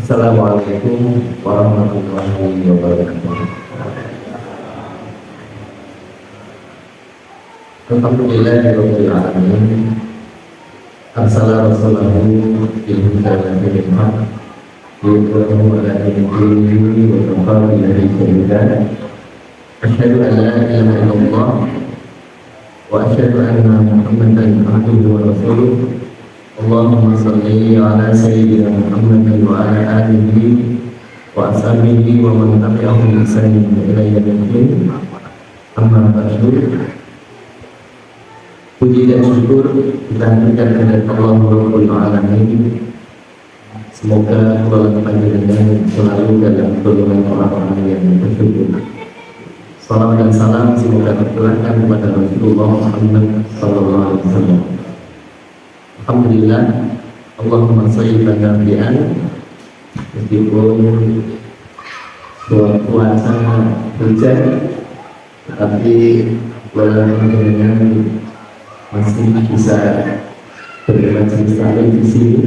Assalamualaikum warahmatullahi wabarakatuh. Alhamdulillahirabbil alamin. Arsala rasulahu bil huda wa dinil haq liyudhhirahu 'ala dini kullihi wa kafa billahi shahida. Asyhadu an la ilaha illallah wa asyhadu anna Muhammadan abduhu wa rasuluh. Allahumma shalli ala sayyidina Muhammadin wa ala alihi wa ashabihi wa man tabi'ahum bi ihsanin ila yaumil din. Amma ba'du. Puji dan syukur kita haturkan kepada Allah Rabbul Alamin. Semoga bulan panjenengan selalu dalam golongan orang-orang yang bersyukur. Salam dan salam semoga tercurahkan kepada Rasulullah Muhammad sallallahu alaihi wasallam. Alhamdulillah, Allahumma sholli ala nabiyyina. Meskipun puasa hujan, tapi bulan panjenengan masih bisa bermajelis taklim di sini.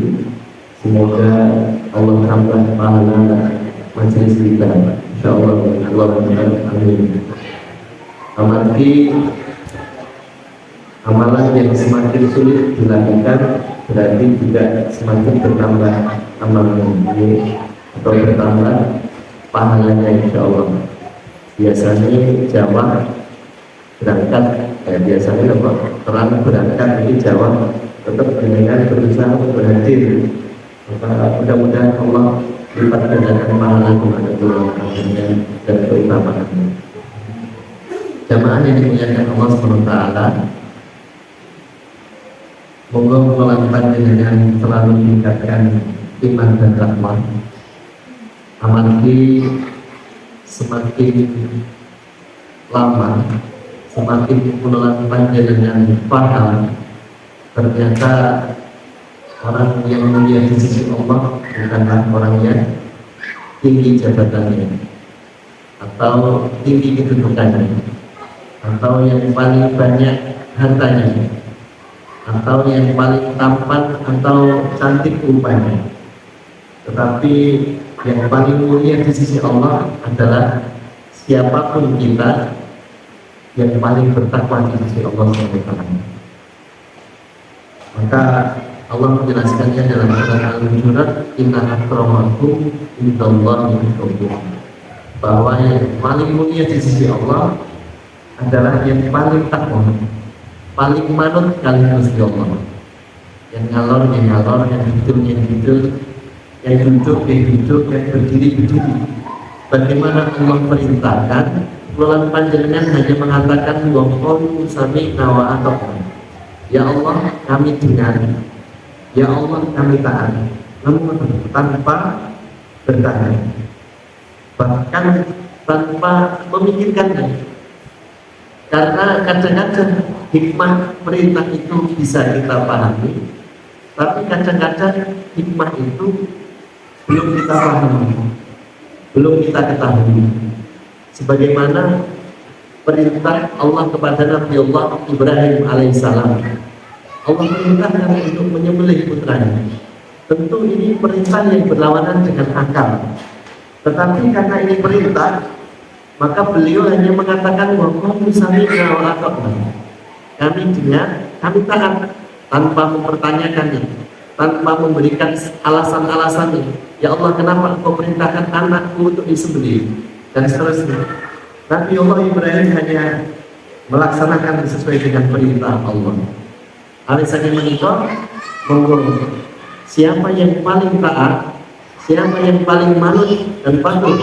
Semoga Allah tambah pahala majelis kita. Insyaallah, amin. Amati amalan yang semakin sulit dilakukan berarti juga semakin bertambah amalan ini atau bertambah pahalanya, insyaallah. Biasanya jamaah berangkat, biasanya terang berangkat ini jawab tetap dengan berusaha berhadir. Maka mudah-mudahan Allah lipat gandakan pahala kepada keluarga dan keutamaan jamaah yang dimuliakan Allah SWT. Moga bulan panjenengan selalu meningkatkan iman dan rahmat. Amati semakin lama semakin bulan panjenengan paham ternyata orang yang mulia di sisi Allah bukanlah orang yang tinggi jabatannya atau tinggi kedudukannya atau yang paling banyak hartanya atau yang paling tampan atau cantik rupanya, tetapi yang paling mulia di sisi Allah adalah siapapun kita yang paling bertakwa di sisi Allah SWT. Maka Allah menjelaskannya dalam surat Al-Hujurat, inna akramakum indallahi atqakum, bahwa yang paling mulia di sisi Allah adalah yang paling takwa, paling manut kalian Gusti Allah. Yang ngalor, yang hidup, yang duduk, yang berdiri. Bagaimana Allah perintahkan, bulan panjenengan hanya mengatakan wa qalu sami'na wa ata'na. Ya Allah, kami dengar. Ya Allah, kami taat. Namun tanpa bertanya, bahkan tanpa memikirkannya. Karena kadang-kadang hikmah perintah itu bisa kita pahami, tapi kadang-kadang hikmah itu belum kita pahami, belum kita ketahui. Sebagaimana perintah Allah kepada Nabi Allah Ibrahim alaihissalam, Allah perintahkan untuk menyembelih putranya. Tentu ini perintah yang berlawanan dengan akal, tetapi karena ini perintah, maka beliau hanya mengatakan wa qalu sami'na wa ata'na. Kami dengar, kami taat, tanpa mempertanyakannya, tanpa memberikan alasan-alasannya. Ya Allah, kenapa Engkau perintahkan anakku untuk disembelih dan seterusnya. Nabi Allah Ibrahim hanya melaksanakan sesuai dengan perintah Allah. Alasannya menikah, monggo. Siapa yang paling taat, siapa yang paling manut dan patuh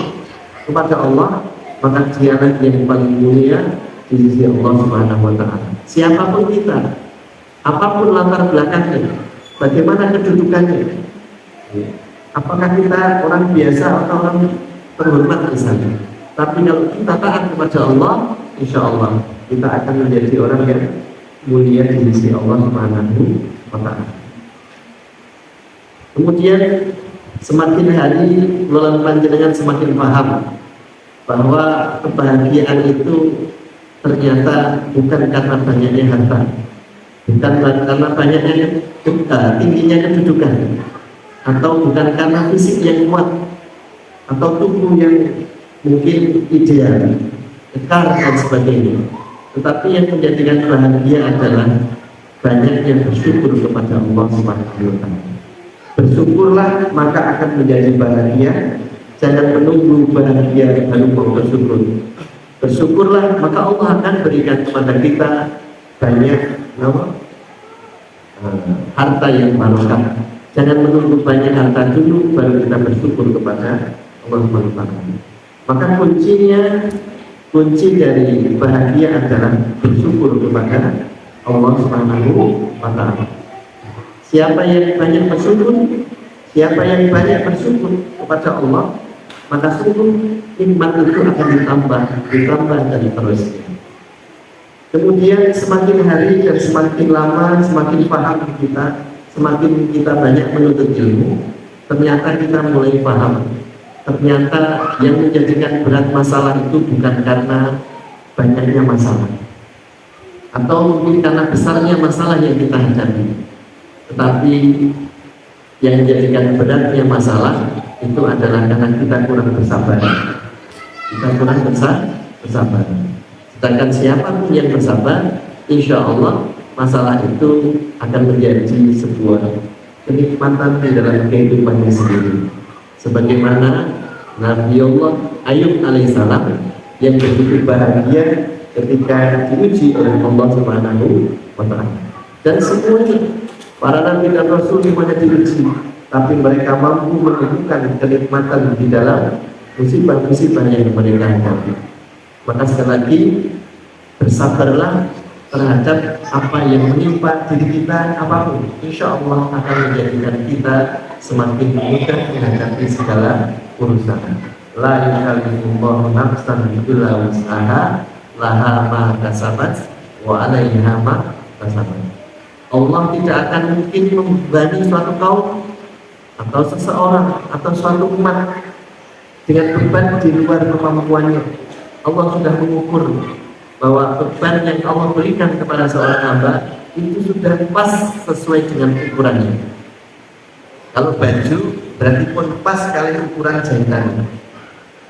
kepada Allah, maka dialah yang paling mulia di sisi Allah Subhanahu wa Ta'ala. Siapapun kita, apapun latar belakangnya, bagaimana kedudukannya, apakah kita orang biasa atau orang terhormat misalnya, tapi kalau kita taat kepada Allah, insya Allah kita akan menjadi orang yang mulia di sisi Allah Subhanahu wa Ta'ala. Kemudian semakin hari bulan panjenengan semakin paham bahwa kebahagiaan itu ternyata bukan karena banyaknya harta, bukan karena banyaknya tingginya kedudukan, atau bukan karena fisik yang kuat atau tubuh yang mungkin ideal, kekar dan sebagainya. Tetapi yang menjadikan bahagia adalah banyaknya bersyukur kepada Allah Subhanahu wa taala. Bersyukurlah maka akan menjadi bahagia. Jangan menunggu bahagia baru mau bersyukur. Bersyukurlah maka Allah akan berikan kepada kita banyak harta yang barokah. Jangan menunggu banyak harta dulu baru kita bersyukur kepada Allah Subhanahu wa taala. Maka kunci dari bahagia adalah bersyukur kepada Allah Subhanahu wa taala. Siapa yang banyak bersyukur kepada Allah, maka sungguh nikmat itu akan ditambah dan terusnya. Kemudian semakin hari dan semakin lama, semakin paham kita, semakin kita banyak menuntut ilmu, ternyata kita mulai paham. Ternyata yang menjadikan berat masalah itu bukan karena banyaknya masalah, atau mungkin karena besarnya masalah yang kita hadapi, tetapi yang menjadikan beratnya masalah itu adalah karena kita kurang bersabar. Bersabar. Sedangkan siapapun yang bersabar, insya Allah masalah itu akan menjadi sebuah kenikmatan di dalam kehidupannya sendiri. Sebagaimana Nabi Allah Ayub alaihissalam yang begitu bahagia ketika diuji oleh Allah Subhanahu wa taala. Dan semuanya para nabi dan rasul semuanya diuji, tapi mereka mampu menemukan kenikmatan di dalam musibah-musibah yang mereka hadapi. Maka sekali lagi bersabarlah terhadap apa yang menimpa diri kita apapun. Insya Allah akan menjadikan kita semakin mudah menghadapi segala urusan. La yukallifullahu nafsan illa wus'aha, laha ma kasabat wa 'alaiha ma kasabat. Allah tidak akan mungkin membebani suatu kaum atau seseorang atau suatu umat dengan beban di luar kemampuannya. Allah sudah mengukur bahwa beban yang Allah berikan kepada seorang hamba itu sudah pas sesuai dengan ukurannya. Kalau baju berarti pun pas kali ukuran jahitan.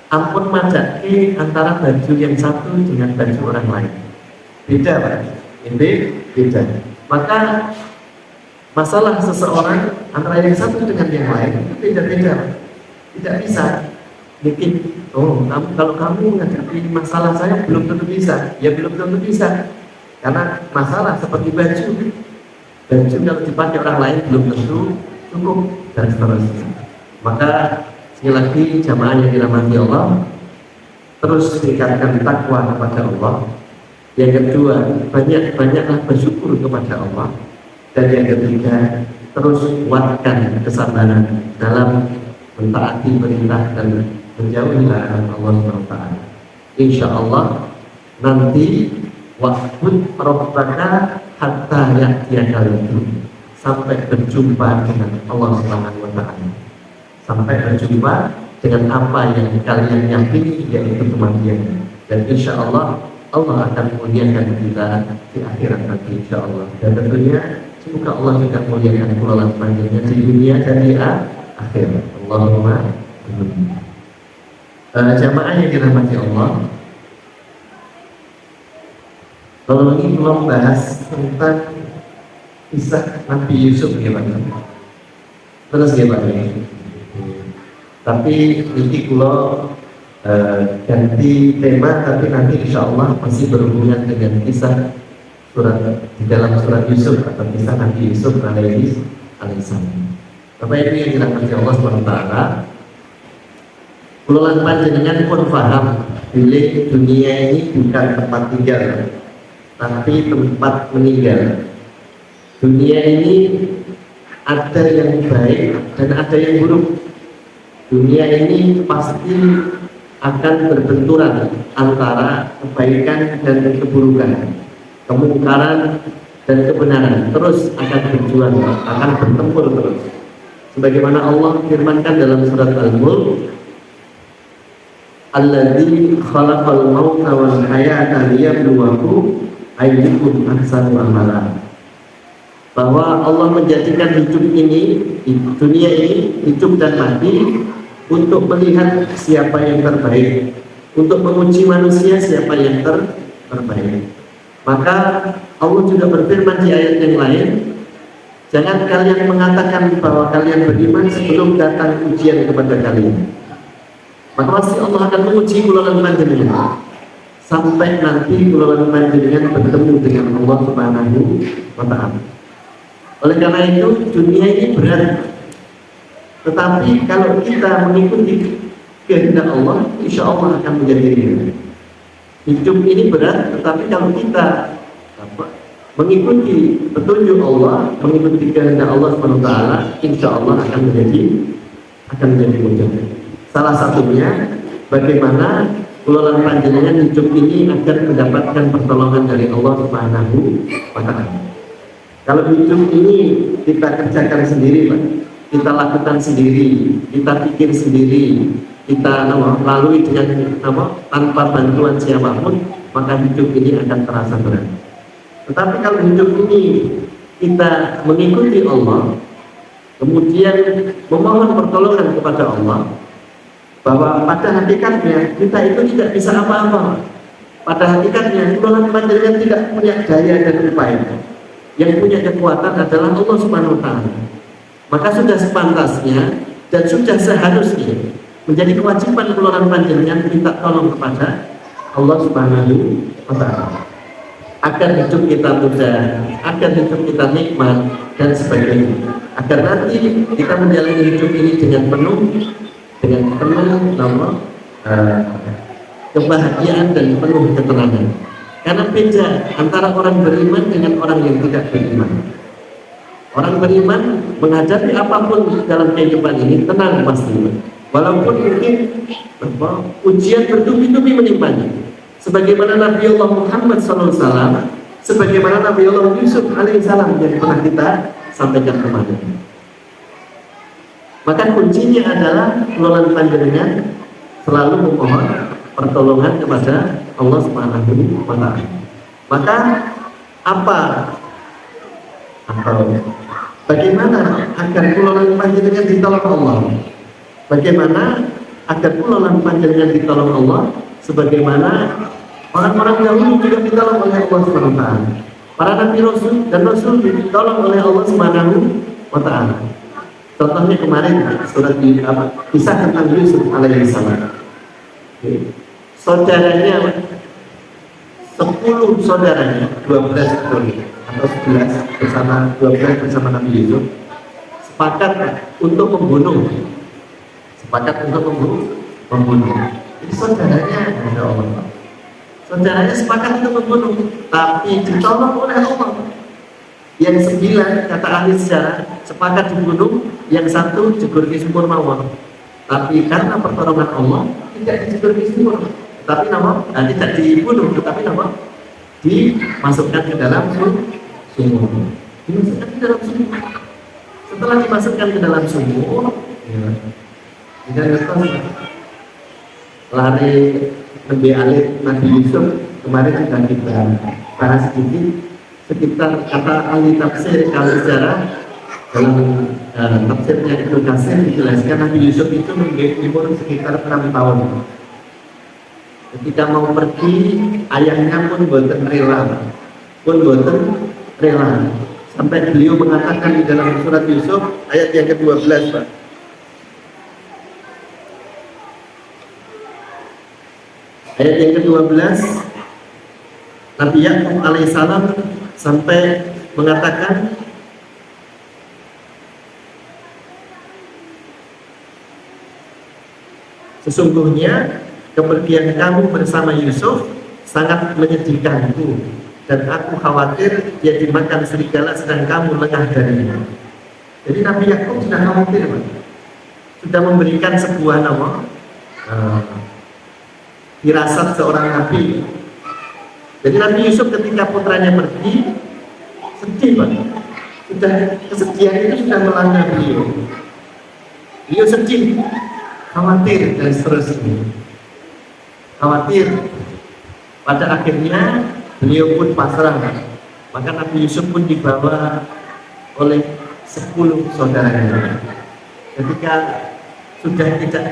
Ampun majaki antara baju yang satu dengan baju orang lain. Beda Pak. Ini beda. Maka masalah seseorang antara yang satu dengan yang lain itu beda-beda. Tidak bisa. Mungkin kalau kamu menghadapi masalah saya belum tentu bisa. Ya belum tentu bisa. Karena masalah seperti baju kalau dipakai orang lain belum tentu cukup dan seterusnya. Maka sekali lagi jamaah yang dirahmati Allah, terus tingkatkan takwa kepada Allah. Yang kedua, banyak-banyaklah bersyukur kepada Allah. Dan yang ketiga, terus kuatkan kesabaran dalam mentaati perintah dan menjauhi larangan Allah SWT. Insya Allah nanti waktu rabbaka hatta ya'tiyakal yaqin, sampai berjumpa dengan Allah SWT, sampai berjumpa dengan apa yang kalian yakini, yaitu kematian. Dan insya Allah Allah akan muliakan kita di akhirat nanti insya Allah. Dan tentunya semoga Allah juga muliakan pulang panjangnya di dunia dan di akhirat. Allahumma amin. Jamaah yang dirahmati Allah, kalau ini belum bahas tentang kisah Nabi Yusuf gimana? Terus gimana? Tapi ini kalau ganti tema, tapi nanti insya Allah masih berhubungan dengan kisah di dalam surat Yusuf atau kisah Nabi Yusuf alaihissalam. Bapak Ibu yang dirahmati Allah SWT, kulolan panjenengan pun paham bila dunia ini bukan tempat tinggal, tapi tempat meninggal. Dunia ini ada yang baik dan ada yang buruk. Dunia ini pasti akan berbenturan antara kebaikan dan keburukan, kemungkaran dan kebenaran, terus akan berjuang, akan bertempur terus. Sebagaimana Allah firmankan dalam surat Al-Mulk, alladzi khalaqal mauta wal hayata liyabluwakum ayyukum ahsanu amala. bahwa Allah menjadikan hidup ini, di dunia ini, hidup dan mati untuk melihat siapa yang terbaik, untuk menguji manusia siapa yang terbaik. Maka Allah juga berfirman di ayat yang lain, jangan kalian mengatakan bahwa kalian beriman sebelum datang ujian kepada kalian. Maka pasti Allah akan menguji kula lan panjenengan sampai nanti kula lan panjenengan bertemu dengan Allah Subhanahu wa taala. Oleh karena itu dunia ini berat, tetapi kalau kita mengikuti kehendak Allah, insya Allah akan menjadi ringan. Hidup ini berat, tetapi kalau kita mengikuti petunjuk Allah, mengikuti kehendak Allah SWT, insya Allah akan menjadi mudah. Salah satunya bagaimana kula lan panjenengan hidup ini agar mendapatkan pertolongan dari Allah Subhanahu wa taala. Kalau hidup ini kita kerjakan sendiri, Pak, kita lakukan sendiri, kita pikir sendiri, kita lalui dengan tanpa bantuan siapapun, maka hidup ini akan terasa berat. Tetapi kalau hidup ini kita mengikuti Allah, kemudian memohon pertolongan kepada Allah, bahwa pada hakikatnya kita itu tidak bisa apa-apa. Pada hakikatnya kula panjenengan tidak punya daya dan upaya. Yang punya kekuatan adalah Allah Subhanahu wa taala. Maka sudah sepantasnya dan sudah seharusnya menjadi kewajiban kula panjenengan minta tolong kepada Allah Subhanahu wa taala agar hidup kita mudah, agar hidup kita nikmat dan sebagainya. Agar nanti kita menjalani hidup ini dengan penuh kebahagiaan dan penuh ketenangan. Karena beda antara orang beriman dengan orang yang tidak beriman. Orang beriman menghadapi apapun dalam kehidupan ini tenang pasti, walaupun mungkin ujian bertubi-tubi menimpanya. Sebagaimana Nabi Allah Muhammad SAW, sebagaimana Nabi Allah Yusuf alaihissalam yang pernah kita sampaikan kemarin. Maka kuncinya adalah kula panjenengan selalu memohon pertolongan kepada Allah Subhanahu wa taala. Maka bagaimana agar kula panjenengan ditolong Allah? Bagaimana agar kula panjenengan ditolong Allah sebagaimana orang-orang dahulu juga ditolong oleh Allah Subhanahu wa taala. Para nabi rasul dan rasul ditolong oleh Allah Subhanahu wa taala. Contohnya kemarin surat kisah tentang Yusuf alaihissalam. Saudaranya 10 saudaranya, 12 atau 11 bersama 12 bersama Nabi Yusuf sepakat untuk membunuh. Jadi saudaranya, Masya Allah, saudaranya sepakat untuk membunuh, tapi ditolong oleh Allah. Yang 9 kata ahli sejarah sepakat dibunuh, yang 1 jegur di sumur mawar. Tapi karena pertolongan Allah tidak dijegur di sumur, tapi tidak dibunuh, tetapi dimasukkan ke dalam sumur. Dimasukkan ke dalam sumur. Setelah dimasukkan ke dalam sumur, lari lebih alit Nabi Yusuf kemarin sudah kita bahas sedikit. Sekitar kata ahli tafsir kalau sejarah dalam tafsirnya Ibnu Katsir dijelaskan Nabi Yusuf itu umur sekitar 6 tahun. Ketika mau pergi, ayahnya pun boten rela, sampai beliau mengatakan di dalam surat Yusuf ayat yang ke-12, Pak. Ayat yang ke-12, Nabi Yakub alaihissalam sampai mengatakan, sesungguhnya kepergian kamu bersama Yusuf sangat menyedihkanku, dan aku khawatir dia dimakan serigala sedang kamu lengah darinya. Jadi Nabi Yakub sudah khawatir, sudah memberikan sebuah firasat seorang nabi. Jadi Nabi Yusuf ketika putranya pergi sedih, Pak. Sudah kesedihan itu sudah melanda beliau. Beliau sedih, khawatir dan seterusnya. Khawatir. Pada akhirnya beliau pun pasrah. Maka Nabi Yusuf pun dibawa oleh 10 saudaranya. Ketika sudah tidak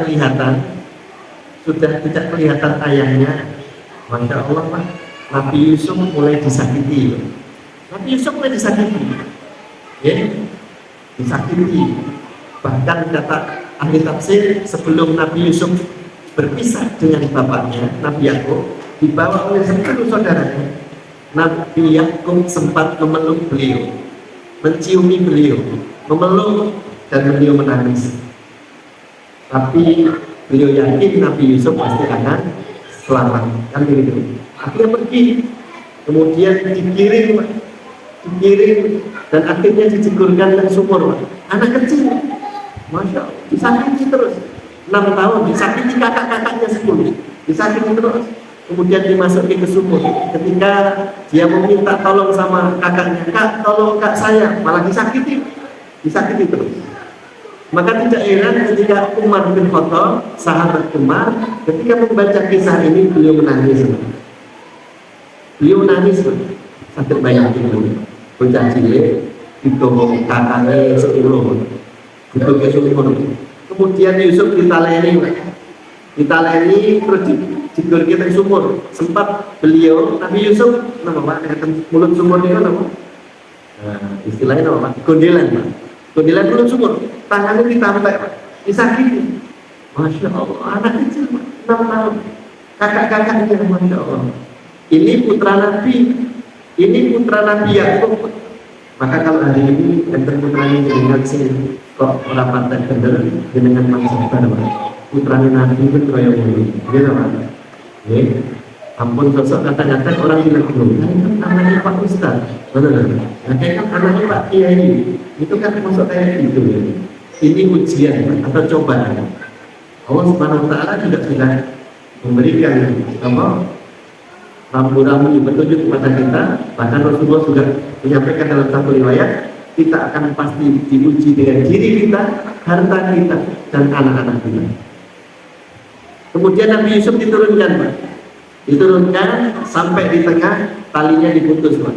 kelihatan ayahnya, Masya Allah Pak, Nabi Yusuf mulai disakiti. Nabi Yusuf mulai disakiti, ya, disakiti. Bahkan kata ahli tafsir, sebelum Nabi Yusuf berpisah dengan bapaknya Nabi Yakub, dibawa oleh 10 saudaranya, Nabi Yakub sempat memeluk beliau, menciumi beliau, memeluk, dan beliau menangis. Tapi beliau yakin Nabi Yusuf pasti akan selamat, kan begitu. Akhirnya pergi, kemudian dikirim, dan akhirnya dijeburkan ke sumur. Anak kecil, Masya Allah, disakiti terus 6 tahun, disakiti kakak-kakaknya 10, disakiti terus. Kemudian dimasuki ke sumur. Ketika dia meminta tolong sama kakaknya, "Kak, tolong kak saya," malah disakiti terus. Maka tidak heran ketika Umar bin Khattab, sahabat Umar, ketika membaca kisah ini beliau menangis. Beliau menangis, sakit banyak itu. Bocah cilik digomong kakaknya 10, duduk ke sumur. Kemudian Yusuf ditaleni terus digur kita sumur. Sempat beliau Nabi Yusuf nama Pak mulut sumur itu nama, istilahnya nama Pak, gondelan mulut sumur, tangannya ditampek Pak, disakiti. Masya Allah, anak kecil Pak, 6 tahun, kakak-kakaknya, Masya Allah. Ini putra Nabi Yakub. Maka kalau hari ini enten putranya dengan sini kok rapat dan bener dengan maksud putranya Nabi itu kaya mulu, gitu Pak. Ampun sosok kata-kata orang bilang dulu, kan anaknya Pak Ustaz, benar. Nah, kan anaknya Pak Kiai, itu kan masuk kayak gitu ya. Ini ujian atau cobaan. Allah Subhanahu Wa Taala juga sudah memberikan rambu-rambu petunjuk kepada kita. Bahkan Rasulullah sudah menyampaikan dalam satu riwayat, kita akan pasti diuji dengan diri kita, harta kita, dan anak-anak kita. Kemudian Nabi Yusuf diturunkan Pak, sampai di tengah, talinya diputus Pak.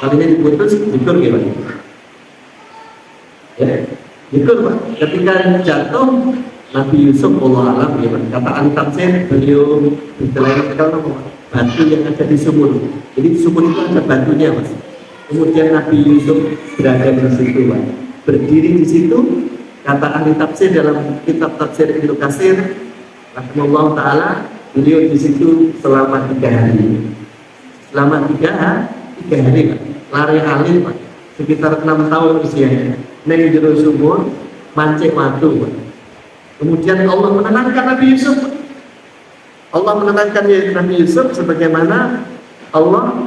Talinya diputus, dikur ya Pak. Ya, dikur Pak. Ketika jatuh, Nabi Yusuf Allah alam ya Pak. Kata ahli tafsir, beliau istilahnya batu yang ada di sumur. Jadi di sumur itu ada batunya Mas. Kemudian Nabi Yusuf berada di situ Pak. Berdiri di situ. Kata ahli tafsir dalam kitab tafsir Ibnu Katsir rahimahullah taala, beliau di situ selama 3 hari. Selama 3 hari Pak. Lari alim Pak. Sekitar 6 tahun usianya. Neng jero sumur, mancing watu Pak. Kemudian Allah menenangkan Nabi Yusuf. Allah menenangkan Nabi Yusuf sebagaimana Allah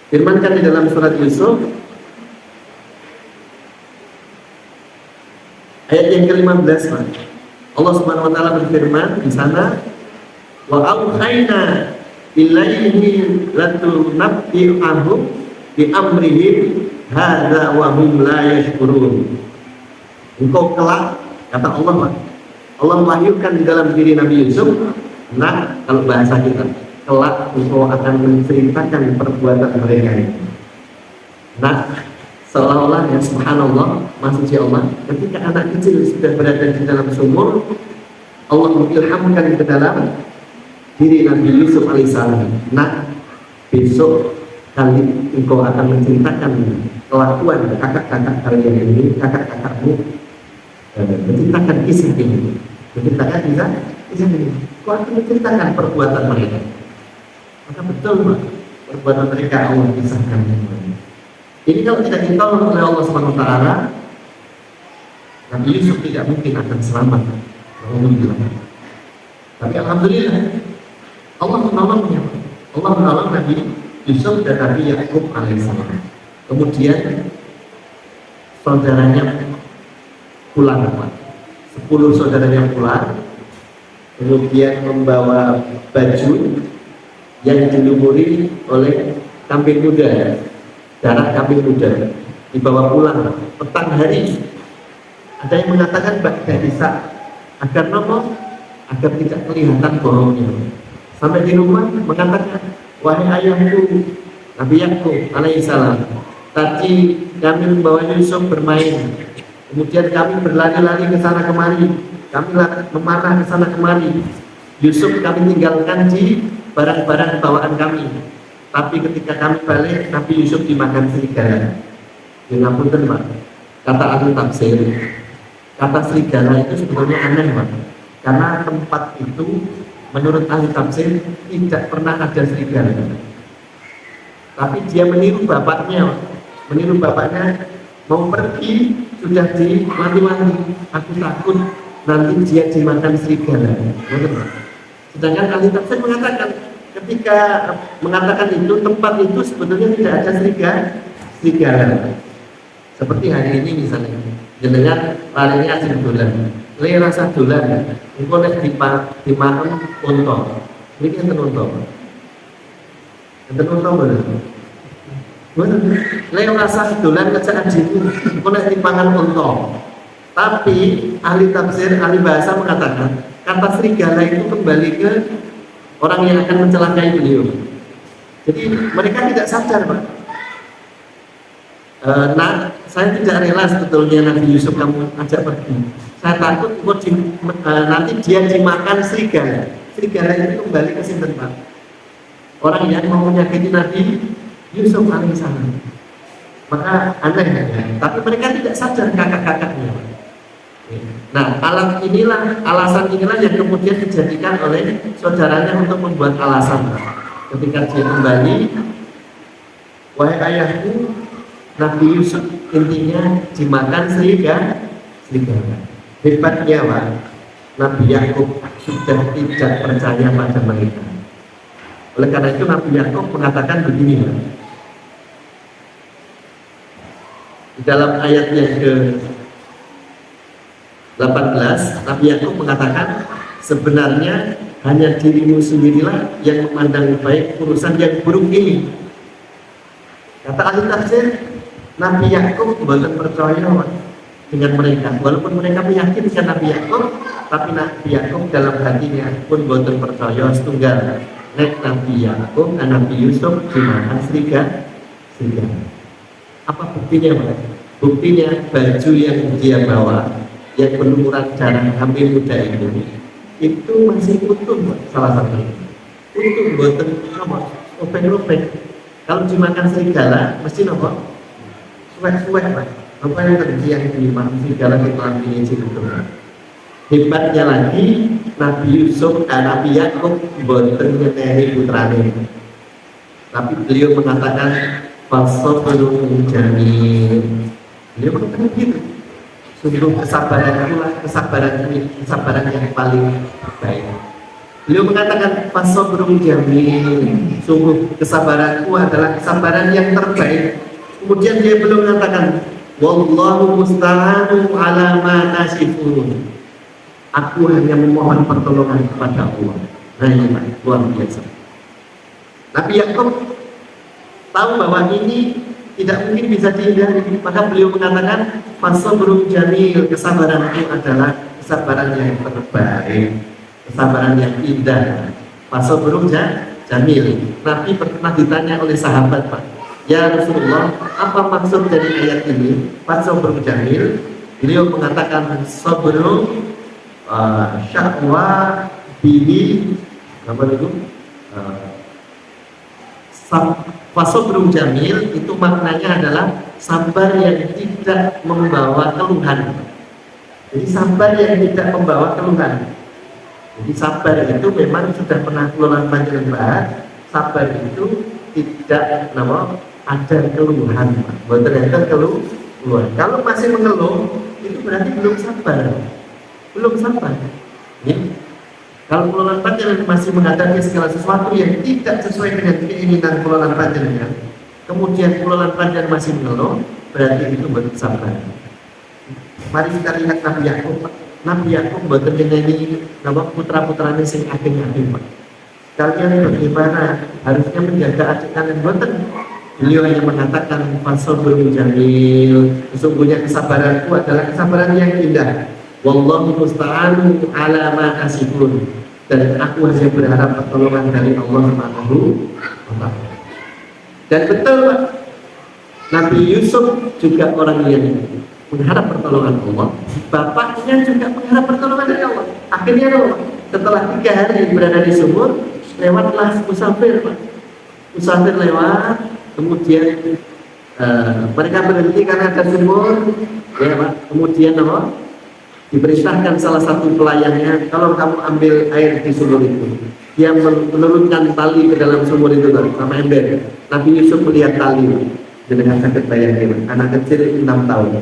firmankan di dalam surat Yusuf ayat yang ke-15 Pak. Allah Subhanahu Wa Taala berfirman di sana, wa auhayna ilaihi latunabbi'ahum bi amrihim hadza wa hum la yashkurun. Engkau kelak, kata Allah Pak, Allah mewahyukan di dalam diri Nabi Yusuf, nah kalau bahasa kita, kelak engkau akan menceritakan perbuatan mereka ini. Nah, seolah-olah ya subhanallah, maksudnya Allah, ketika anak kecil sudah berada di dalam sumur, Allah mengilhamkan ke dalam diri Nabi Yusuf alaihissalam. Nah, besok kali engkau akan menceritakan kelakuan kakak-kakak kalian ini, kakak-kakakmu, menceritakan kisah ini, menceritakan kisah ini. Kau akan menceritakan perbuatan mereka. Maka betul Pak, perbuatan mereka Allah kisahkan. Ini kalau tidak ditolong oleh Allah Subhanahu Wa Taala, Nabi Yusuf tidak mungkin akan selamat. Alhamdulillah. Tapi alhamdulillah, Allah menolongnya. Allah menolong Nabi Yusuf dan Nabi Yakub alaihissalam. Kemudian saudaranya pulang, 10 saudaranya pulang, kemudian membawa baju yang dilumuri oleh kambing muda, darah kambing muda, dibawa pulang petang hari. Ada yang mengatakan bagai bisa agar agar tidak kelihatan bohongnya. Sampai di rumah mengatakan, wahai ayahku, Nabi Yakub alaihissalam. Tadi kami membawa Yusuf bermain, kemudian kami berlari-lari ke sana kemari, kami memanah ke sana kemari. Yusuf kami tinggalkan di barang-barang bawaan kami. Tapi ketika kami balik, Nabi Yusuf dimakan serigala. Ya ngapunten, Pak. Kata ahli tafsir, kata serigala itu sebetulnya aneh, Pak. Karena tempat itu menurut ahli tafsir tidak pernah ada serigala. Tapi dia meniru bapaknya, mau pergi sudah diwanti-wanti, aku takut nanti dia dimakan serigala. Sedangkan ahli tafsir mengatakan ketika mengatakan itu tempat itu sebetulnya tidak ada serigala. Seperti hari ini misalnya, jenengan larinya asing dolan, le rasa dolan, engko nek dimakan unta. Niki enten unta. Enten unta bener. Le rasa dolan ngejak ajiku, engko nek dipangan unta. Tapi ahli tafsir, ahli bahasa mengatakan kata serigala itu kembali ke orang yang akan mencelakai beliau. Jadi mereka tidak sadar, Pak. Nah, saya tidak rela sebetulnya Nabi Yusuf kamu ajak pergi. Saya takut nanti dia dimakan serigala. Serigala itu kembali ke sinten, Pak? Orang yang mau menyakiti Nabi Yusuf alaihissalam. Maka aneh ya. Tapi mereka tidak sadar kakak-kakaknya. Nah, alasan inilah yang kemudian dijadikan oleh saudaranya untuk membuat alasan. Ketika dia kembali, wahai ayahku, Nabi Yusuf intinya dimakan serigala. Hebatnya, Pak, Nabi Yakub sudah tidak percaya pada mereka. Oleh karena itu Nabi Yakub mengatakan begini, Pak. Di dalam ayat yang ke-18 Nabi Yakub mengatakan, sebenarnya hanya dirimu sendirilah yang memandang baik urusan yang buruk ini. Kata ahli tafsir, Nabi Yakub bukan percaya dengan mereka, walaupun mereka meyakinkan Nabi Yakub, tapi Nabi Yakub dalam hatinya pun bukan percaya setunggal. Nek Nabi Yakub dan Nabi Yusuf dimakan serigala. Apa buktinya, Pak? Buktinya baju yang dia bawa, yang berlumuran darah hamil muda itu masih utuh, Pak, salah satunya. Utuh, bukan apa? Lopeng-lopeng. Kalau dimakan serigala, mesti apa? Suwek-suwek, Pak. Apa yang terjadi yang dimakan serigala di kolam ini itu? Hebatnya lagi, Nabi Yusuf dan Nabi Yakub boten ngeteni putrane. Tapi beliau mengatakan fasabrun jamil. Beliau mengatakan begitu. Sungguh kesabaran yang paling baik. Beliau mengatakan fasabrun jamil. Sungguh kesabaranku adalah kesabaran yang terbaik. Kemudian dia belum mengatakan wallahu musta'anu ala ma tasifun. Aku hanya memohon pertolongan kepada Allah. Nah ini, Pak, luar biasa. Nabi Yakub tahu bahwa ini tidak mungkin bisa dihindari, maka beliau mengatakan fasabrun jamil, kesabaranku adalah kesabaran yang terbaik, kesabaran yang indah. Fasabrun jamil. Nabi pernah ditanya oleh sahabat, Pak, ya Rasulullah, apa maksud dari ayat ini? Fasabrun jamil. Beliau mengatakan sabrun syakwa bihi apa itu? Fasabrun jamil itu maknanya adalah sabar yang tidak membawa keluhan. Jadi sabar yang tidak membawa keluhan. Jadi sabar itu memang sudah pernah keluhan panjenengan, sabar itu tidak ada keluhan, bukan ada keluhan. Kalau masih mengeluh, itu berarti belum sabar. Ya. Kalau keluhan panjenengan masih menghadapi segala sesuatu yang tidak sesuai dengan keinginan keluhan panjenengan, kemudian keluhan panjenengan masih mengeluh, berarti itu belum sabar. Mari kita lihat Nabi Yakub. Nabi Yakub boten nyeneni putra-putrane sing ageng-ageng, Pak. Kalian bagaimana harusnya menjaga adik kalian? Boten. Beliau hanya mengatakan fasabrun jamil. Sesungguhnya kesabaranku adalah kesabaran yang indah. Wallahu musta'anu ala ma tasifun. Dan aku hanya berharap pertolongan dari Allah Subhanahu wa ta'ala. Dan betul Pak, Nabi Yusuf juga orang yang mengharap pertolongan Allah, bapaknya juga mengharap pertolongan dari Allah. Akhirnya Allah, setelah 3 hari berada di sumur, lewatlah musafir Pak. Musafir lewat, kemudian mereka berhenti karena ada sumur, ya Pak. Kemudian apa? Diperintahkan salah satu pelayannya, kalau kamu ambil air di sumur itu, dia menurunkan tali ke dalam sumur itu Pak, sama ember. Nabi Yusuf melihat tali dengan sakit bayangin, anak kecil 6 tahun.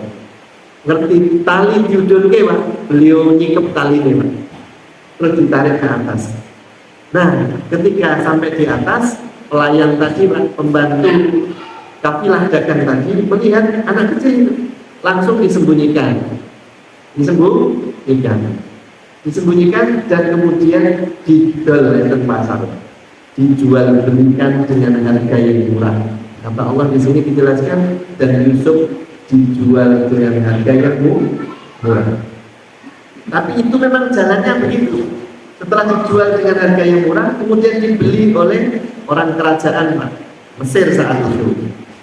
Ngerti tali diudunke Pak, beliau nyikep tali ini Pak, terus ditarik ke atas. Nah, ketika sampai di atas, pelayan tadi Pak, pembantu kafilah dagang tadi melihat anak kecil itu, langsung disembunyikan dan kemudian didol ke pasar, dijual belikan dengan harga yang murah. Kata Allah di sini dijelaskan, dan Yusuf dijual dengan harga yang murah. Tapi itu memang jalannya begitu. Setelah dijual dengan harga yang murah, kemudian dibeli oleh orang kerajaan Pak, Mesir saat itu.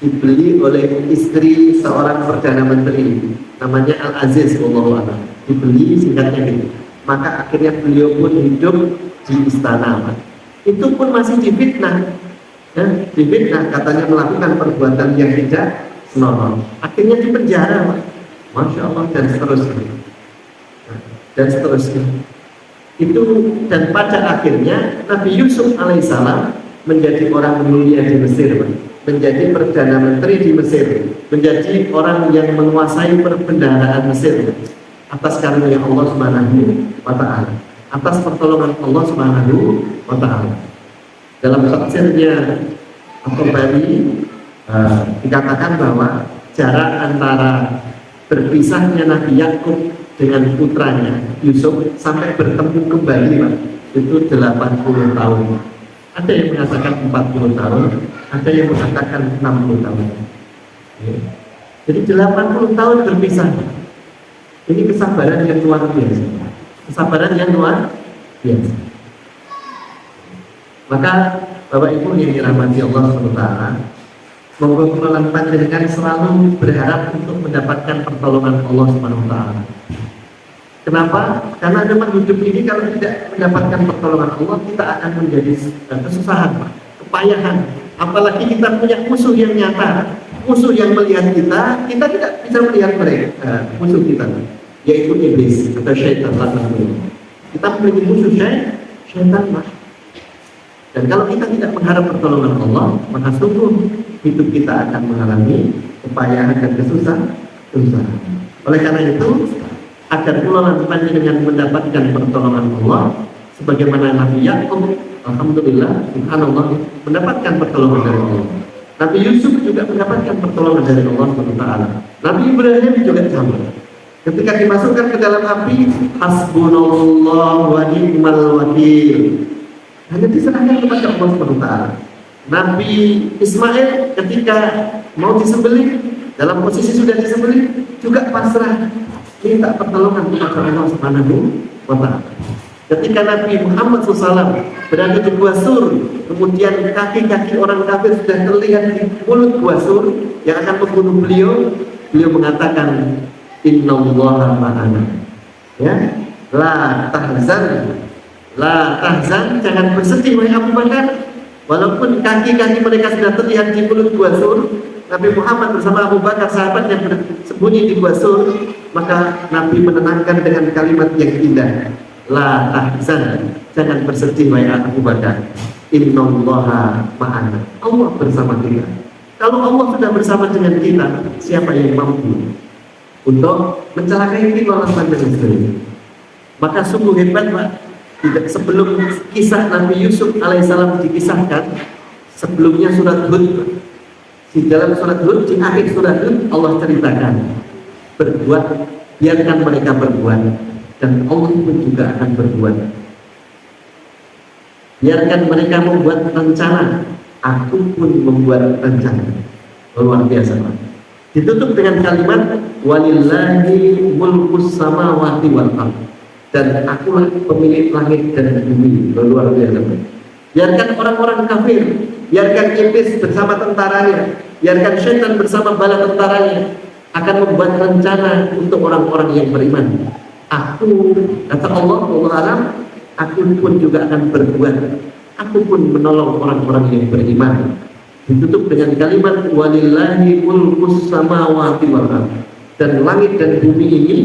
Dibeli oleh istri seorang perdana menteri, namanya Al-Aziz Wallahu a'lam. Dibeli, singkatnya gitu. Maka akhirnya beliau pun hidup di istana Pak. Itu pun masih difitnah, ya, difitnah katanya melakukan perbuatan yang tidak senonoh. Akhirnya dipenjara Pak. Masya Allah, dan seterusnya. Itu, dan pada akhirnya Nabi Yusuf alaihissalam menjadi orang mulia di Mesir Pak. Menjadi perdana menteri di Mesir, menjadi orang yang menguasai perbendaharaan Mesir atas karunia Allah Subhanahu wa ta'ala, atas pertolongan Allah Subhanahu wa ta'ala. Dalam tafsirnya At-Tabari dikatakan bahwa jarak antara berpisahnya Nabi Yakub dengan putranya Yusuf sampai bertemu kembali Pak, itu 80 tahun. Ada yang mengatakan 40 tahun, ada yang mengatakan 60 tahun. Jadi 80 tahun berpisah. Ini kesabaran yang luar biasa. Kesabaran yang luar biasa. Maka Bapak Ibu yang dirahmati Allah SWT, semoga kemalan panjenengan selalu berharap untuk mendapatkan pertolongan Allah SWT. Kenapa? Karena memang hidup ini kalau tidak mendapatkan pertolongan Allah, kita akan menjadi kesusahan, Pak, kepayahan. Apalagi kita punya musuh yang nyata, musuh yang melihat kita tidak bisa melihat mereka, musuh kita, yaitu iblis atau syaitan. Kita memiliki musuh syaitan, Pak. Dan kalau kita tidak mengharap pertolongan Allah, maka sungguh hidup kita akan mengalami kepayahan dan kesusahan. Oleh karena itu, agar pula panjenengan mendapatkan pertolongan Allah, sebagaimana Nabi Yakub, alhamdulillah, subhanallah, mendapatkan pertolongan dari Allah. Nabi Yusuf juga mendapatkan pertolongan dari Allah SWT. Nabi Ibrahim juga sama. Ketika dimasukkan ke dalam api, hasbunallah wa ni'mal wakil, hanya diserahkan kepada Allah SWT. Nabi Ismail ketika mau disembelih, dalam posisi sudah disembelih, juga pasrah, minta pertolongan kepada Allah Subhanahu wa ta'ala. Ketika Nabi Muhammad SAW berada di Gua Sur, kemudian kaki-kaki orang kafir sudah terlihat di mulut Gua Sur yang akan membunuh beliau, beliau mengatakan, innallaha ma'ana. Ya, la tahzan, jangan bersedih wahai Abu Bakar. Walaupun kaki-kaki mereka sudah terlihat di mulut Gua Sur, Nabi Muhammad bersama Abu Bakar sahabat yang bersembunyi di Gua Sur, maka Nabi menenangkan dengan kalimat yang indah, la tahzan, jangan bersedih wahai Abu Bakar, innallaha ma'ana, Allah bersama kita. Kalau Allah sudah bersama dengan kita, siapa yang mampu untuk mencelakai kita lawan dengan. Maka sungguh hebat Pak. Tidak, sebelum kisah Nabi Yusuf alaihissalam dikisahkan, sebelumnya surat Hud. Di dalam surat Hud, di akhir surat Hud, Allah ceritakan, berbuat, biarkan mereka berbuat, dan Allah pun juga akan berbuat. Biarkan mereka membuat rencana, aku pun membuat rencana. Luar biasa Pak. Ditutup dengan kalimat, walillahi mulkus samawati wal ardh, dan akulah pemilik langit dan bumi. Luar biasa. Biarkan orang-orang kafir biarkan iblis bersama tentaranya, biarkan syaitan bersama bala tentaranya akan membuat rencana untuk orang-orang yang beriman. Aku, kata Allah, Allah alam, aku pun juga akan berbuat, aku pun menolong orang-orang yang beriman. Ditutup dengan kalimat walillahi mulkus samawati wal ardh, dan langit dan bumi ini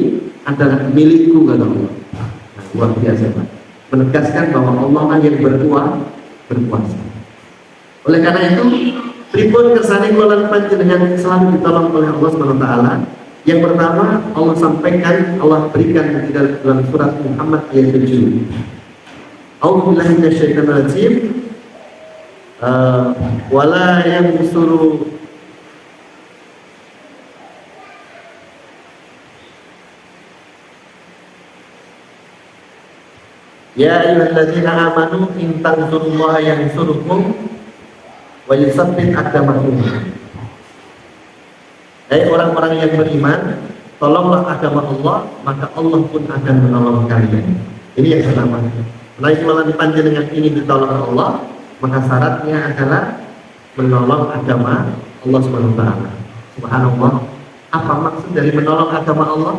adalah milikku, kata Allah. Nah, luar biasa, Pak. Menegaskan bahwa Allah lah yang berkuasa. Oleh karena itu, pripun kersane kula panjenengan selalu ditolong oleh Allah Subhanahu wa taala. Yang pertama, Allah sampaikan, Allah berikan di dalam surat Muhammad ayat 7. A'udzubillahi minasyaitonir rajim. Wala yansuru ya ayyuhalladzina amanu in tansurullaha yansurkum wa yusabbit aqdamakum. Hai orang-orang yang beriman, tolonglah agama Allah, maka Allah pun akan menolong kalian. Ini yang pertama. Menaik malam panjenengan ini ditolong Allah, maka syaratnya adalah menolong agama Allah Subhanahu wa taala. Subhanallah. Apa maksud dari menolong agama Allah?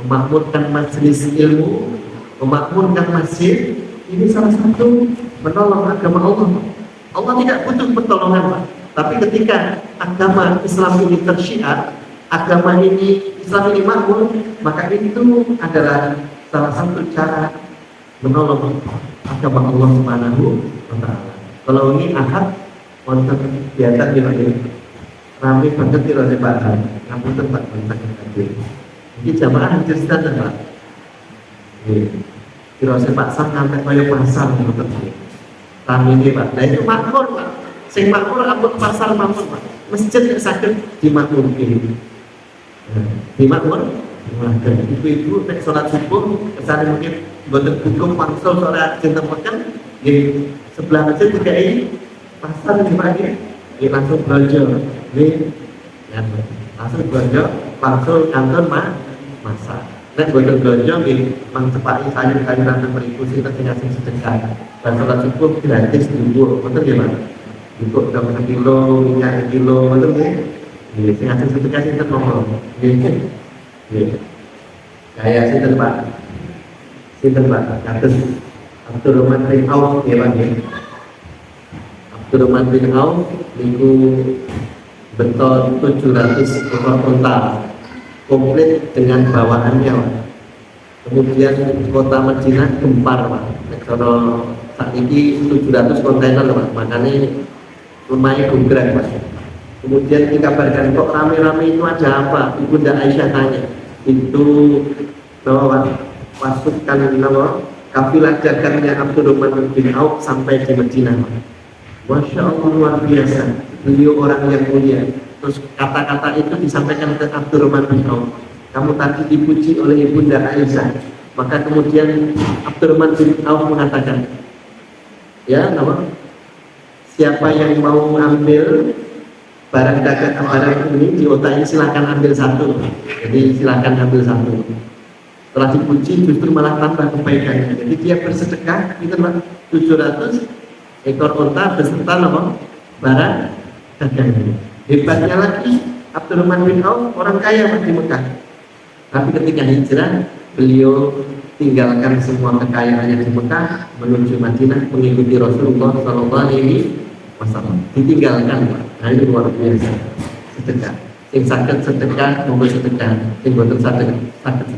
Memakmurkan majelis ilmu, memakmurkan masjid. Ini salah satu menolong agama Allah. Allah tidak butuh pertolongan, Pak. Tapi ketika agama Islam ini tersyiar, agama ini Islam ini makmur, maka itu adalah salah satu cara menolong agama Allah Subhanahu wa taala. Kalau ini ahad wonten kegiatan di mana rame banget di Raja Bahan, ngapunten tempat banget tadi. Ini jamaah hadir standar, Pak. Di Raja Pak Sam ngantek kaya pasar ngoten iki. Rame iki, Pak. Nah itu makmur, Pak. Sing makmur ampun pasar makmur, Pak. Masjid yang saged dimakmurke. Dimakmur, dan ibu-ibu nek salat subuh kesane mungkin boten hukum wangsul salat jeneng makan nggih sebelah masjid dikai pasar di pagi nggih langsung belanja nggih ya langsung belanja langsung kantor masak nek boten belanja nggih mang cepaki sayur-sayuran nang mriku sinten sing ngasih sedekah dan salat subuh gratis dibuat betul nggih Pak untuk dapat kilo minyak kilo betul nggih nggih sing ngasih sedekah sinten nomor nggih nggih kayak sinten Pak kados Abdurrahman bin Auf ya Pak ya. Abdurrahman bin Auf niku beton 700 ekor unta komplit dengan bawaannya Pak. Kemudian kota Madinah gempar Pak. Kalau saat ini 700 kontainer Pak, makanya lumayan gembrak Pak. Kemudian dikabarkan kok rame-rame itu ada apa? Ibunda Aisyah tanya. Itu bahwa pasukan kafilah dagangnya Abdurrahman bin Auf sampai di Madinah. Masya Allah luar biasa, beliau orang yang mulia. Terus kata-kata itu disampaikan ke Abdurrahman bin Auf. Kamu tadi dipuji oleh ibunda Aisyah. Maka kemudian Abdurrahman bin Auf mengatakan, ya, siapa yang mau ambil barang dagang barang ini di otak ini silakan ambil satu. Jadi silakan ambil satu. Setelah dipuji justru malah tambah kebaikannya. Jadi dia bersedekah itu 700 ekor unta beserta barang dagangannya. Hebatnya lagi Abdurrahman bin Auf orang kaya di Mekah. Tapi ketika hijrah beliau tinggalkan semua kekayaannya di Mekah menuju Madinah mengikuti Rasulullah Sallallahu Alaihi Wasallam. Ditinggalkan Pak. Nah ini luar biasa sedekah. Sing saged sedekah monggo sedekah, sing boten saged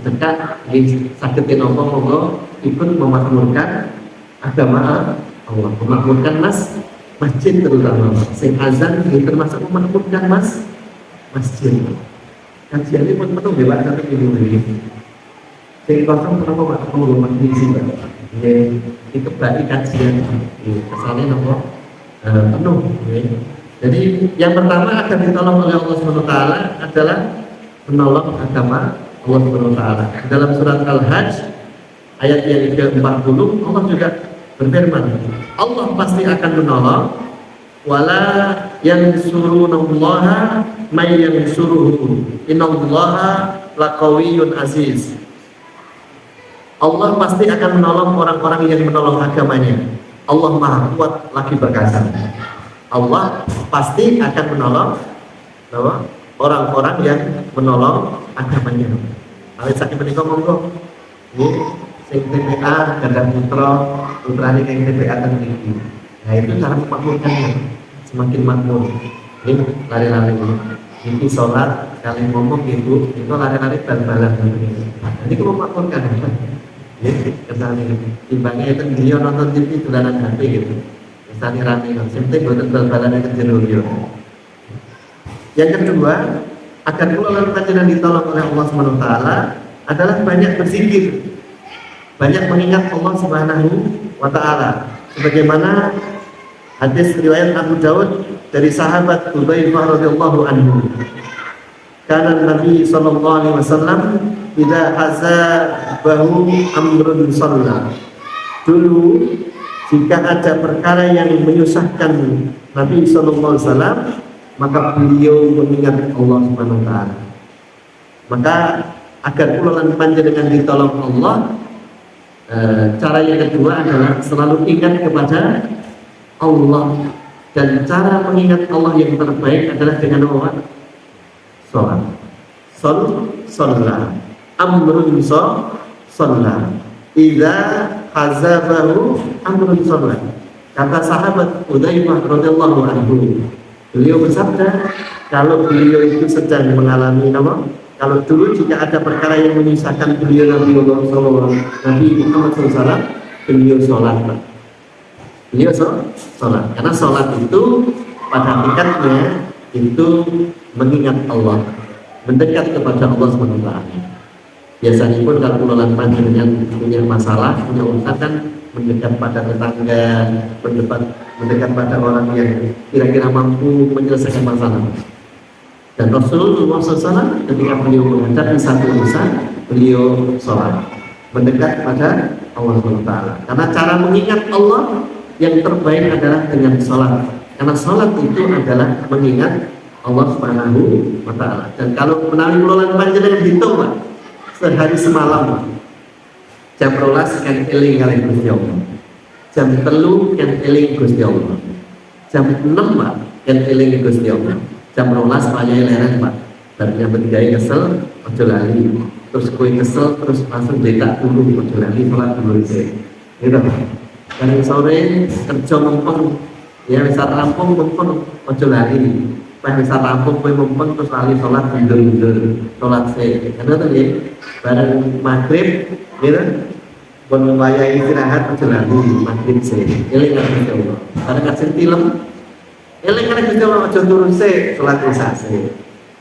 sedekah nggih saged monggo ikut memakmurkan agama Allah, memakmurkan masjid terutama. Sing azan nggih termasuk memakmurkan masjid. Kajian ini pun penuh dewa satu minggu ini. Sing kosong menapa Pak monggo mangisi Pak. Nggih dikebaki kajian kesane napa penuh nggih. Jadi yang pertama akan ditolong oleh Allah Subhanahu wa taala adalah menolong agama Allah Subhanahu wa taala. Dalam surat Al-Hajj ayat yang ke-40 Allah juga berfirman, Allah pasti akan menolong wala yansurunallaha may yansuruhu innallaha laqawiyyun aziz. Allah pasti akan menolong orang-orang yang menolong agamanya. Allah Maha Kuat lagi perkasa. Allah pasti akan menolong orang-orang yang menolong agamanya. Kalau sakit menikah monggo, sing TPA gadah putra ini yang TPA kan tinggi. Nah itu cara memakmurkannya, semakin makmur. Ini lari-lari ini sholat kali ngomong ibu itu lari-lari bal-balan. Jadi kalau memakmurkan, kesannya timbangnya itu dia nonton TV dolanan HP gitu. Kesannya rame, penting buat bal-balan yang kecil. Yang kedua, agar keluarga panjenengan ditolong oleh Allah Subhanahu wa taala adalah banyak berzikir. Banyak mengingat Allah Subhanahu wa taala. Sebagaimana hadis riwayat Abu Daud dari sahabat Hudzaifah radhiyallahu anhu. Kana Nabi sallallahu alaihi wasallam idza hazabahu amrun shalla. Dulu jika ada perkara yang menyusahkan Nabi sallallahu alaihi wasallam, maka beliau mengingat Allah Subhanahu wa taala. Maka agar kula lan panjenengan ditolong Allah, cara yang kedua adalah selalu ingat kepada Allah, dan cara mengingat Allah yang terbaik adalah dengan apa? Salat. Salat. Amrun salat. Idza hazabahu amrun salat. Kata sahabat Hudzaifah radhiyallahu anhu, beliau bersabda, kalau beliau itu sedang mengalami apa? Kalau dulu jika ada perkara yang menyusahkan beliau Nabi Muhammad SAW, beliau sholat. Beliau sholat. Karena sholat itu pada hakikatnya itu mengingat Allah, mendekat kepada Allah SWT. Biasanya pun kalau pengelolaan panjenengan punya masalah, punya urusan kan mendekat pada tetangga, mendekat pada orang yang kira-kira mampu menyelesaikan masalah. Dan Rasulullah SAW ketika beliau menghadapi satu urusan, beliau sholat, mendekat pada Allah SWT. Karena cara mengingat Allah yang terbaik adalah dengan sholat. Karena sholat itu adalah mengingat Allah Subhanahu wa taala. Dan kalau menawi pengelolaan panjenengan hitung, Pak, sehari semalam, jam 12 kan eling kali Gusti Allah, jam 3 kan eling Gusti Allah, jam 6 Pak kan eling Gusti Allah, jam 12 payah leren Pak, dan yang bergaya kesel ojo lali, terus kue kesel terus langsung detak dulu ojo lali, sholat dulu sih, gitu Pak. Dan sore kerja mempeng, ya bisa rampung mempeng ojo lali, pas bisa rampung kue mempeng terus lali sholat mundur sholat sih, karena tadi bareng maghrib, gitu, pun wayah istirahat ojo lali maghrib sih, eling Gusti Allah, karena kasih film. Eling karena Gusti Allah ojo turun sih, sholat isya sih.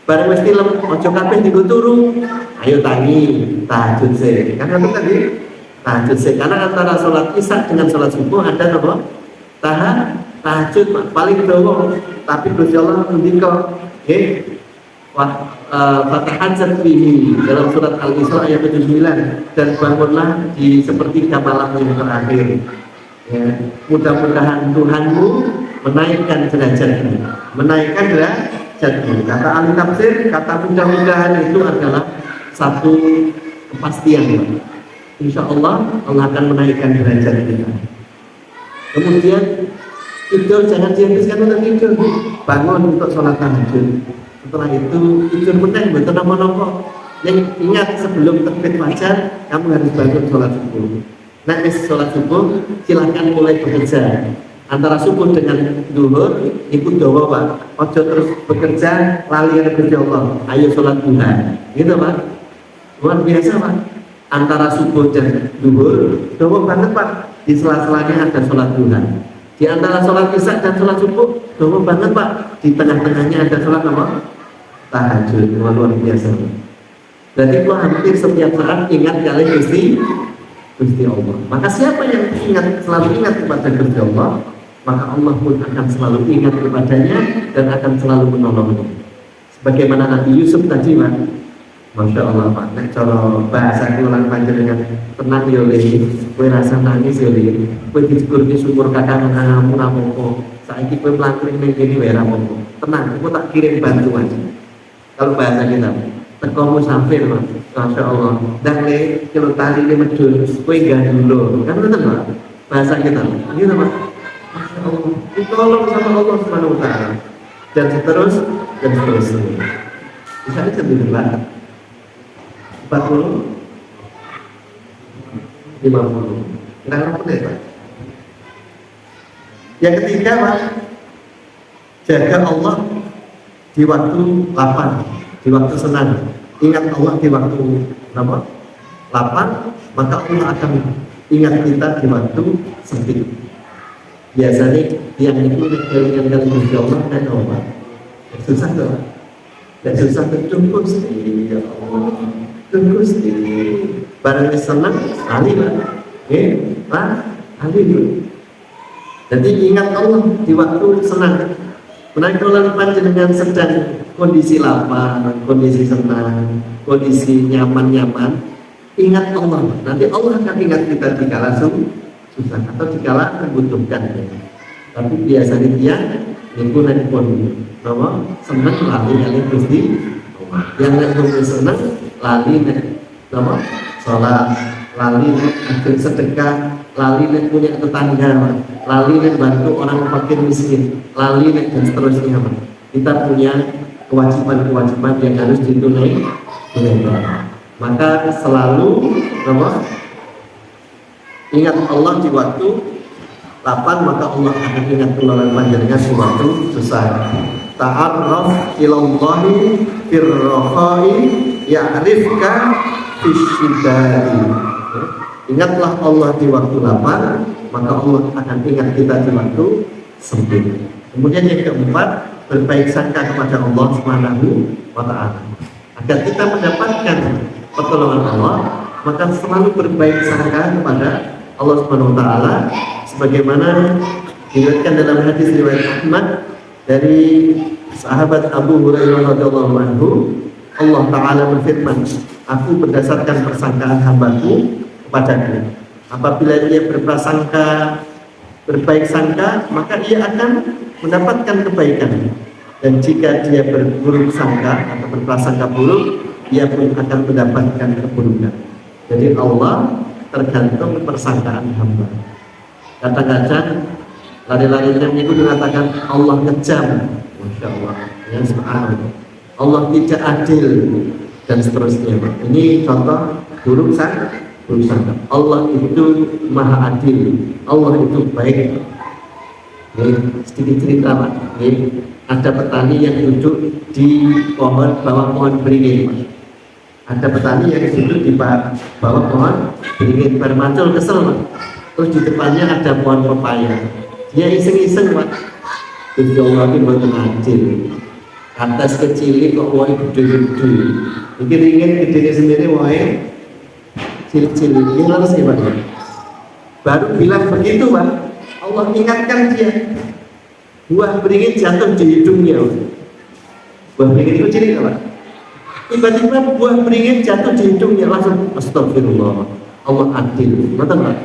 Bareng wis film ojo kabeh digo turu. Ayo tangi tahajud sih. Karena itu tadi tahajud sih. Karena antara sholat isya dengan sholat subuh ada apa? Tahajud paling dawa. Tapi Gusti Allah ngendika, fatahajjat bihi dalam surat Al-Isra ayat 79, dan bangunlah di sepertiga malam yang terakhir. Ya, mudah-mudahan Tuhanmu menaikkan derajatmu, Kata ahli tafsir, kata mudah-mudahan itu adalah satu kepastian. Insya Allah Allah akan menaikkan derajat kita. Kemudian tidur jangan dihabiskan untuk tidur, bangun untuk sholat tahajud. Setelah itu tidur meneng, betul nama-nama. Yang ingat sebelum terbit fajar kamu harus bangun sholat subuh. Nah, sholat subuh silahkan mulai bekerja. Antara subuh dengan duhur ikut doa Pak. Ojo terus bekerja lali kerja Allah. Ayo sholat duha. Gitu Pak. Luar biasa Pak. Antara subuh dan duhur doa banget Pak. Di sela-selanya ada sholat duha. Di antara sholat isya dan sholat subuh doa banget Pak. Di tengah-tengahnya ada sholat apa? Tahajud. Luar biasa. Berarti gua hampir setiap saat ingat kali Gusti Allah. Maka siapa yang selalu ingat kepada Gusti Allah, maka Allah pun akan selalu ingat kepadanya dan akan selalu menolongnya. Sebagaimana Nabi Yusuf tadi Pak, Masya Allah Pak, nek cara bahasa ulang panjenengan tenang ya le, kowe rasa nangis ya le, kowe dijegur di sumur kakang ngamu rapopo, saiki kowe mlaku ning kene wae rapopo. Tenang, aku tak kirim bantuan. Kalau bahasa kita, teko musafir Pak, Masya Allah. Dan le kilo tali le medun, kowe gak dulu, kan betul Pak? Bahasa kita, gitu Pak. Allah, ditolong sama Allah Subhanahu wa taala. Dan seterusnya. Misalnya 9, 40, 50. Kira-kira benar, Pak? Yang ketiga, Pak, jaga Allah di waktu lapang, di waktu senang. Ingat Allah di waktu lapang, maka Allah akan ingat kita di waktu sempit. Biasanya yang itu ingat Gusti Allah dan Allah. Susah tuh, dan susah tunggu Gusti ya Allah, tunggu Gusti. Barang senang, ali lah, ali dulu. Jadi ingat Allah di waktu senang. Menaik bulan panjenengan sedang kondisi lapar, kondisi senang, kondisi nyaman-nyaman, ingat Allah. Nanti Allah akan ingat kita dikala susah atau dikala membutuhkan. Tapi biasanya dia minggu naik pun, senang lali kali Gusti. Yang naik senang lali naik, sholat, lali naik sedekah, lali naik punya tetangga, lali naik bantu orang fakir miskin, lali naik dan seterusnya. Kita punya kewajiban-kewajiban yang harus ditunaikan. Maka selalu ingat Allah di waktu lapang, maka Allah akan ingat tulanan panjenengan di waktu susah. Ta'arraf ilallahi firrokhai ya'rifka fisyidari. Ingatlah Allah di waktu lapang, maka Allah akan ingat kita di waktu sempit. Kemudian yang keempat, berbaik sangka kepada Allah Subhanahu wa taala. Agar kita mendapatkan pertolongan Allah, maka selalu berbaik sangka kepada Allah Subhanahu wa taala, sebagaimana diriwayatkan dalam hadis riwayat Ahmad dari sahabat Abu Hurairah radhiyallahu anhu, Allah taala berfirman, aku berdasarkan persangkaan hambaku kepadaku. Apabila dia berprasangka berbaik sangka, maka ia akan mendapatkan kebaikan. Dan jika dia berburuk sangka atau berprasangka buruk, ia pun akan mendapatkan keburukan. Jadi Allah tergantung persangkaan hamba. Kadang-kadang lari-larinya itu mengatakan Allah kejam, Masya Allah, ya subhanallah, Allah tidak adil dan seterusnya. Ini contoh buruk sangka. Allah itu maha adil, Allah itu baik. Sedikit cerita, Pak. Ada petani yang duduk di bawah pohon beringin. Ada petani yang duduk di bawah pohon beringin, bermacul kesel, Pak. Terus di depannya ada pohon pepaya. Dia iseng-iseng, Pak. Gusti Allah itu buat adil. Atas kecil kok wae gede-gede. Iki ringin gedene sendiri wae cilik-cilik. Ini harus gimana? Baru bilang begitu, Pak, Allah ingatkan dia. Buah beringin jatuh di hidungnya. Buah beringin itu cilik, Pak. Tiba-tiba buah beringin jatuh di hidungnya, langsung astagfirullah. Allah adil. Betul, Pak?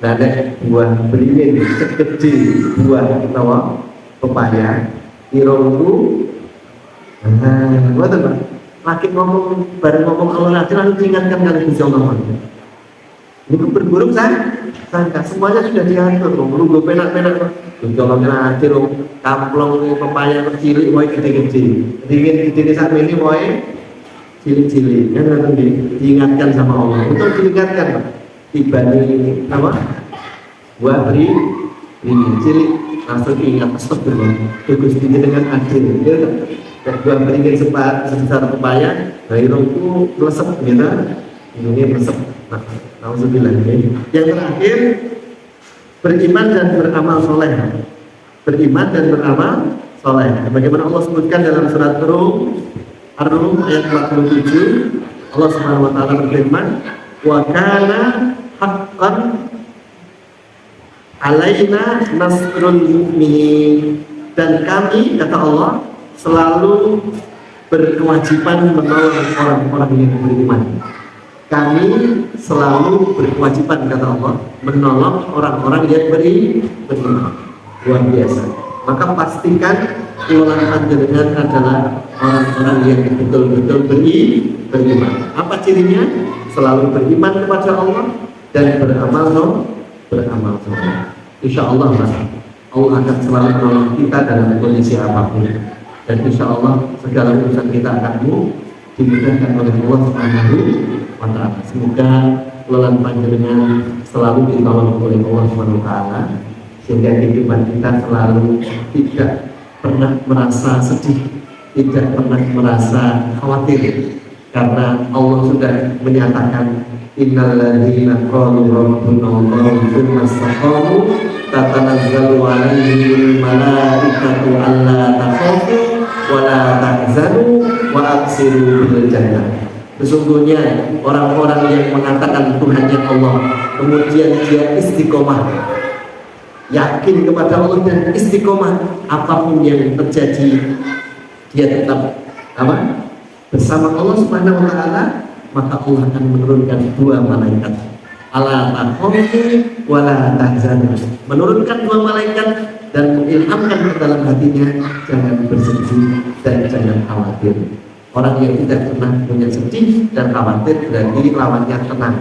Nah, ada buah beringin segede buah pepaya. Irongku, betul, Pak? Laki ngomong, bareng ngomong Allah adil, lalu diingatkan kali Gusti Allah. Ini berburuk sangka, semuanya sudah diatur. Lu gue penak-penak, Gusti Allah adil, kamplong pepaya kecil, wae gede-gede, dingin gede saat ini, wae cilik-cilik. Kan nanti diingatkan sama Allah. Untuk diingatkan, Pak, dibanding apa? Buah beri cilik, langsung ingat astagfirullah. Gusti dengan adil, ya. Buah beringin sebesar pepaya, bayrongku melesep gitu, ini melesep. Alhamdulillah. Yang terakhir, beriman dan beramal soleh. Beriman dan beramal soleh. Bagaimana Allah sebutkan dalam surat Ar-Rum ayat 47, Allah Subhanahu wa taala berfirman, "Wa kana haqqan alaina nasrul mu'minin." Dan kami, kata Allah, selalu berkewajiban menolong orang-orang yang beriman. Kami selalu berkewajiban, kata Allah, menolong orang-orang yang beriman. Luar biasa. Maka pastikan ulang panjenengan adalah orang-orang yang betul-betul beriman. Apa cirinya? Selalu beriman kepada Allah dan beramal soleh. Insya Allah, Mas. Allah akan selalu menolong kita dalam kondisi apapun. Dan insya Allah segala urusan kita akan dimudahkan oleh Allah Subhanahu wa Ta'ala. Semoga lelan panjenengan selalu ditolong oleh Allah Subhanahu wa Ta'ala, sehingga kehidupan kita selalu tidak pernah merasa sedih, tidak pernah merasa khawatir, karena Allah sudah menyatakan innal ladzina qalu rabbuna Allahu tsumma istaqamu tatanazzalu 'alaihimul malaikatu alla takhafu wa la tahzanu wa abshiru bil jannah. Sesungguhnya orang-orang yang mengatakan Tuhannya Allah, kemudian dia istiqomah, yakin kepada Allah dan istiqomah, apapun yang terjadi dia tetap bersama Allah Subhanahu wa Ta'ala, maka Allah akan menurunkan dua malaikat, ala takhafu wa la tahzanu, menurunkan dua malaikat dan mengilhamkan ke dalam hatinya, jangan bersedih dan jangan khawatir. Orang yang tidak pernah punya sedih dan khawatir berarti lawannya tenang,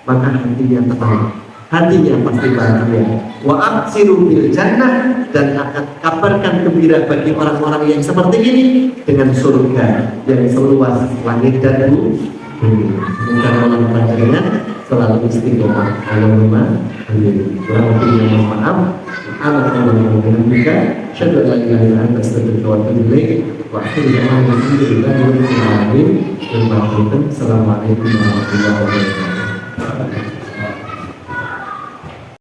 maka hatinya tenang, hatinya pasti bahagia. Wa abshiru bil jannah, dan akan kabarkan gembira bagi orang-orang yang seperti ini dengan surga yang seluas langit dan bumi. Semoga Allah panjenengan selalu istiqomah. Allahumma amin. Mohon maaf. Alhamdulillah, syukur la ilaha illa anta astaghfiruka wa atubu ilaik. Wa akhiru da'wana alhamdulillahi rabbil alamin. Assalamualaikum warahmatullahi wabarakatuh.